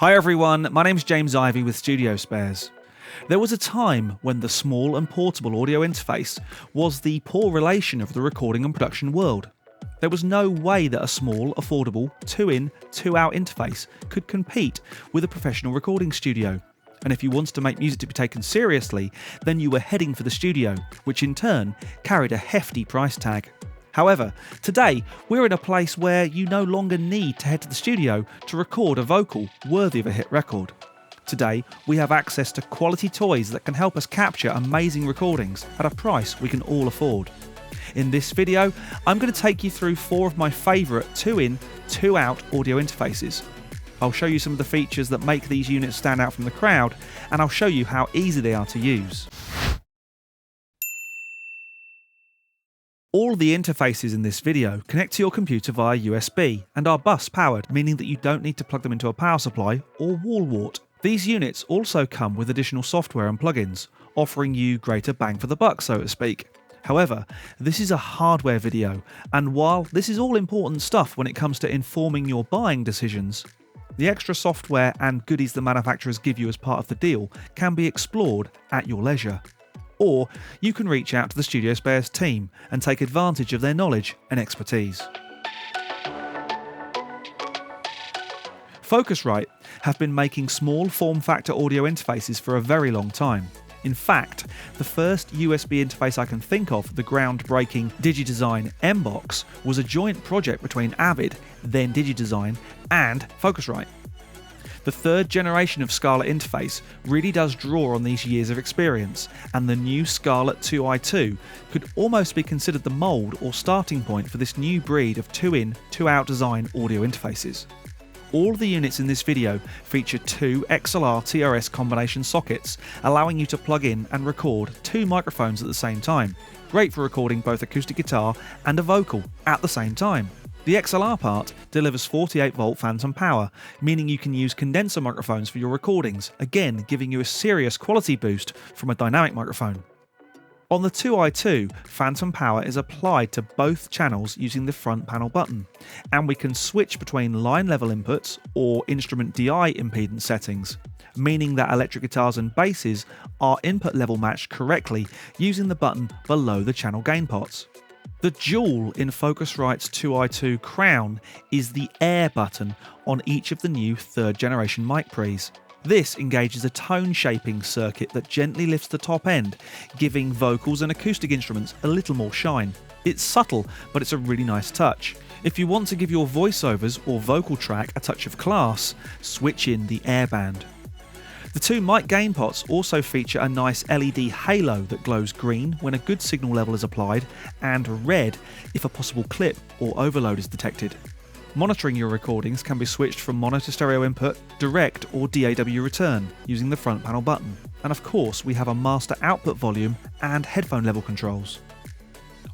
Hi everyone, my name's James Ivey with Studiospares. There was a time when the small and portable audio interface was the poor relation of the recording and production world. There was no way that a small, affordable, 2-in, 2-out interface could compete with a professional recording studio. And if you wanted to make music to be taken seriously, then you were heading for the studio, which in turn carried a hefty price tag. However, today we're in a place where you no longer need to head to the studio to record a vocal worthy of a hit record. Today, we have access to quality toys that can help us capture amazing recordings at a price we can all afford. In this video, I'm going to take you through 4 of my favourite 2-in, 2-out audio interfaces. I'll show you some of the features that make these units stand out from the crowd, and I'll show you how easy they are to use. All the interfaces in this video connect to your computer via USB and are bus powered, meaning that you don't need to plug them into a power supply or wall wart. These units also come with additional software and plugins, offering you greater bang for the buck, so to speak. However, this is a hardware video, and while this is all important stuff when it comes to informing your buying decisions, the extra software and goodies the manufacturers give you as part of the deal can be explored at your leisure. Or you can reach out to the Studiospares team and take advantage of their knowledge and expertise. Focusrite have been making small form factor audio interfaces for a very long time. In fact, the first USB interface I can think of, the groundbreaking DigiDesign M-Box, was a joint project between Avid, then DigiDesign, and Focusrite. The 3rd generation of Scarlett interface really does draw on these years of experience, and the new Scarlett iTwo could almost be considered the mould or starting point for this new breed of 2-in, 2-out design audio interfaces. All the units in this video feature 2 XLR TRS combination sockets, allowing you to plug in and record 2 microphones at the same time. Great for recording both acoustic guitar and a vocal at the same time. The XLR part delivers 48V phantom power, meaning you can use condenser microphones for your recordings, again giving you a serious quality boost from a dynamic microphone. On the iTwo, phantom power is applied to both channels using the front panel button, and we can switch between line level inputs or instrument DI impedance settings, meaning that electric guitars and basses are input level matched correctly using the button below the channel gain pots. The jewel in Focusrite's iTwo crown is the air button on each of the new 3rd generation mic pre's. This engages a tone shaping circuit that gently lifts the top end, giving vocals and acoustic instruments a little more shine. It's subtle, but it's a really nice touch. If you want to give your voiceovers or vocal track a touch of class, switch in the air band. The 2 mic gain pots also feature a nice LED halo that glows green when a good signal level is applied, and red if a possible clip or overload is detected. Monitoring your recordings can be switched from mono to stereo input, direct or DAW return using the front panel button. And of course we have a master output volume and headphone level controls.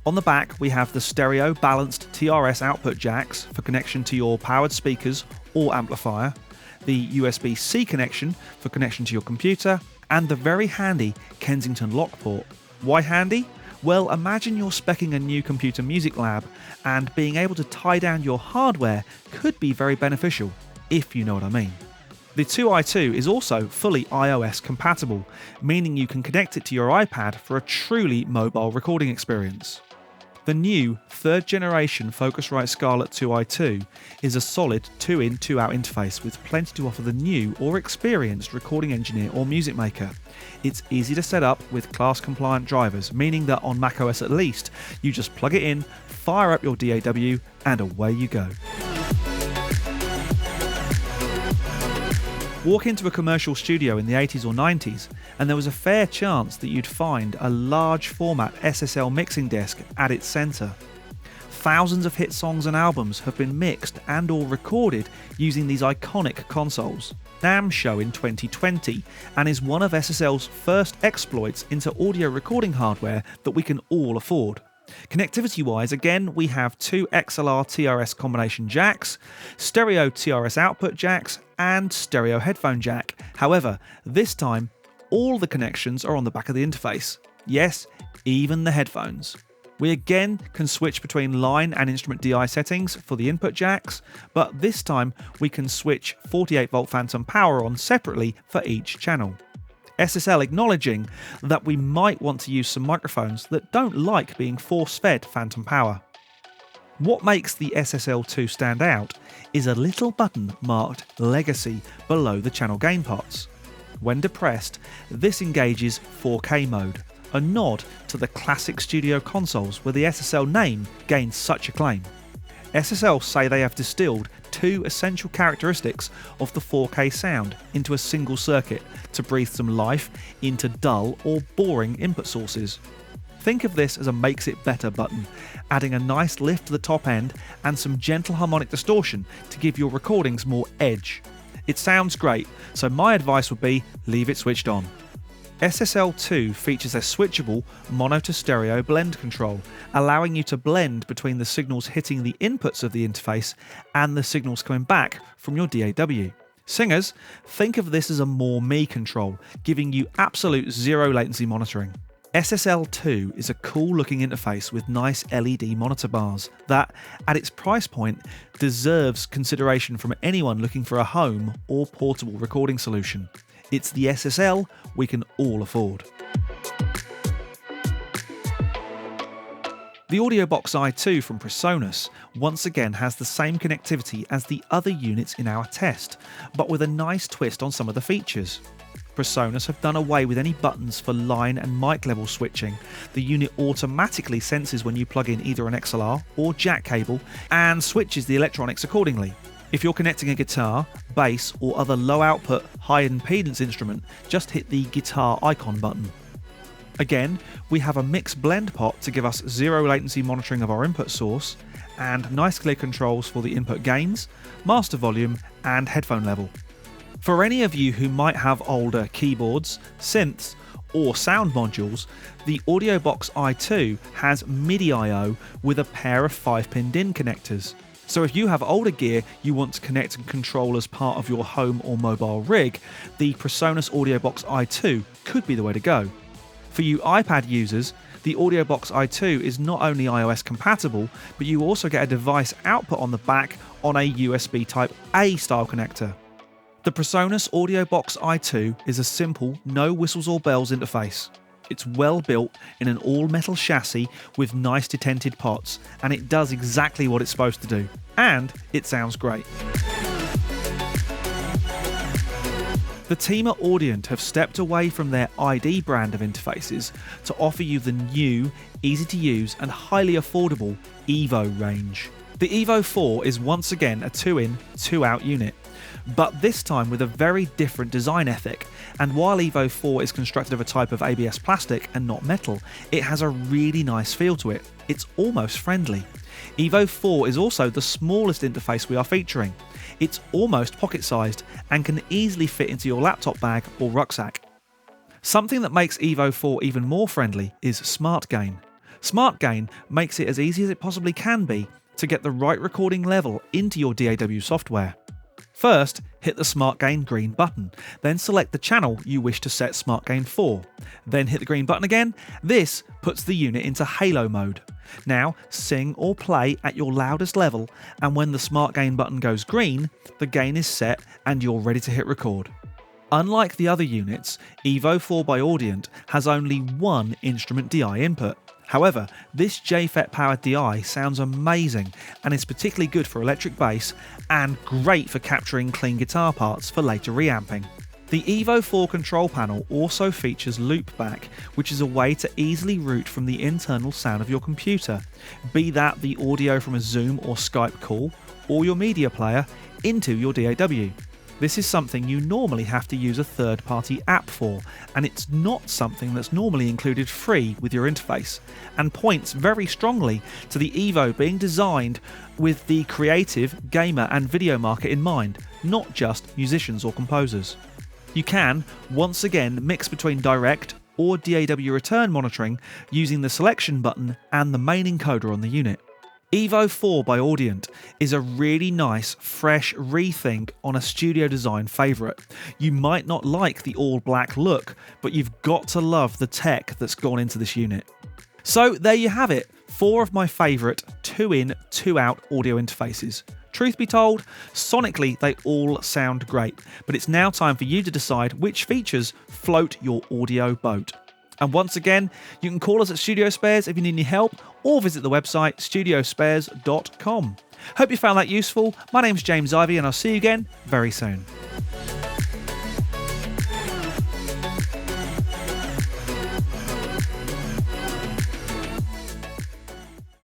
On the back we have the stereo balanced TRS output jacks for connection to your powered speakers or amplifier, the USB-C connection for connection to your computer, and the very handy Kensington lock port. Why handy? Well, imagine you're speccing a new computer music lab, and being able to tie down your hardware could be very beneficial, if you know what I mean. The iTwo is also fully iOS compatible, meaning you can connect it to your iPad for a truly mobile recording experience. The new 3rd generation Focusrite Scarlett iTwo is a solid 2-in, 2-out interface with plenty to offer the new or experienced recording engineer or music maker. It's easy to set up with class compliant drivers, meaning that on macOS at least, you just plug it in, fire up your DAW, and away you go. Walk into a commercial studio in the 80s or 90s and there was a fair chance that you'd find a large format SSL mixing desk at its centre. Thousands of hit songs and albums have been mixed and or recorded using these iconic consoles. NAMM's show in 2020 and is one of SSL's first exploits into audio recording hardware that we can all afford. Connectivity wise, again, we have 2 XLR TRS combination jacks, stereo TRS output jacks, and stereo headphone jack. However, this time, all the connections are on the back of the interface. Yes, even the headphones. We again can switch between line and instrument DI settings for the input jacks, but this time we can switch 48V phantom power on separately for each channel. SSL acknowledging that we might want to use some microphones that don't like being force-fed phantom power. What makes the SSL2 stand out is a little button marked Legacy below the channel gain pots. When depressed, this engages 4K mode, a nod to the classic studio consoles where the SSL name gains such acclaim. SSL say they have distilled two essential characteristics of the 4K sound into a single circuit to breathe some life into dull or boring input sources. Think of this as a makes it better button, adding a nice lift to the top end and some gentle harmonic distortion to give your recordings more edge. It sounds great, so my advice would be leave it switched on. SSL2 features a switchable mono to stereo blend control, allowing you to blend between the signals hitting the inputs of the interface and the signals coming back from your DAW. Singers, think of this as a more me control, giving you absolute zero latency monitoring. SSL2 is a cool looking interface with nice LED monitor bars that, at its price point, deserves consideration from anyone looking for a home or portable recording solution. It's the SSL we can all afford. The AudioBox iTwo from PreSonus once again has the same connectivity as the other units in our test, but with a nice twist on some of the features. PreSonus have done away with any buttons for line and mic level switching. The unit automatically senses when you plug in either an XLR or jack cable and switches the electronics accordingly. If you're connecting a guitar, bass or other low output, high impedance instrument, just hit the guitar icon button. Again, we have a mixed blend pot to give us zero latency monitoring of our input source, and nice clear controls for the input gains, master volume and headphone level. For any of you who might have older keyboards, synths or sound modules, the AudioBox iTwo has MIDI I/O with a pair of 5-pin DIN connectors. So if you have older gear you want to connect and control as part of your home or mobile rig, the PreSonus AudioBox iTwo could be the way to go. For you iPad users, the AudioBox iTwo is not only iOS compatible, but you also get a device output on the back on a USB Type-A style connector. The PreSonus AudioBox iTwo is a simple, no whistles or bells interface. It's well built in an all-metal chassis with nice detented pots, and it does exactly what it's supposed to do. And it sounds great. The team at Audient have stepped away from their ID brand of interfaces to offer you the new, easy-to-use and highly affordable Evo range. The Evo 4 is once again a 2-in, 2-out unit, but this time with a very different design ethic, and while Evo 4 is constructed of a type of ABS plastic and not metal, it has a really nice feel to it. It's almost friendly. Evo 4 is also the smallest interface we are featuring. It's almost pocket-sized and can easily fit into your laptop bag or rucksack. Something that makes Evo 4 even more friendly is Smart Gain. Smart Gain makes it as easy as it possibly can be to get the right recording level into your DAW software. First, hit the Smart Gain green button, then select the channel you wish to set Smart Gain for. Then hit the green button again. This puts the unit into halo mode. Now, sing or play at your loudest level, and when the Smart Gain button goes green, the gain is set and you're ready to hit record. Unlike the other units, Evo 4 by Audient has only one instrument DI input. However, this JFET powered DI sounds amazing and is particularly good for electric bass and great for capturing clean guitar parts for later reamping. The Evo 4 control panel also features loopback, which is a way to easily route from the internal sound of your computer, be that the audio from a Zoom or Skype call or your media player, into your DAW. This is something you normally have to use a third-party app for, and it's not something that's normally included free with your interface, and points very strongly to the Evo being designed with the creative, gamer and video market in mind, not just musicians or composers. You can, once again, mix between direct or DAW return monitoring using the selection button and the main encoder on the unit. Evo 4 by Audient is a really nice, fresh rethink on a studio design favourite. You might not like the all-black look, but you've got to love the tech that's gone into this unit. So there you have it, 4 of my favourite 2-in, 2-out audio interfaces. Truth be told, sonically they all sound great, but it's now time for you to decide which features float your audio boat. And once again, you can call us at Studiospares if you need any help, or visit the website studiospares.com. Hope you found that useful. My name's James Ivey, and I'll see you again very soon.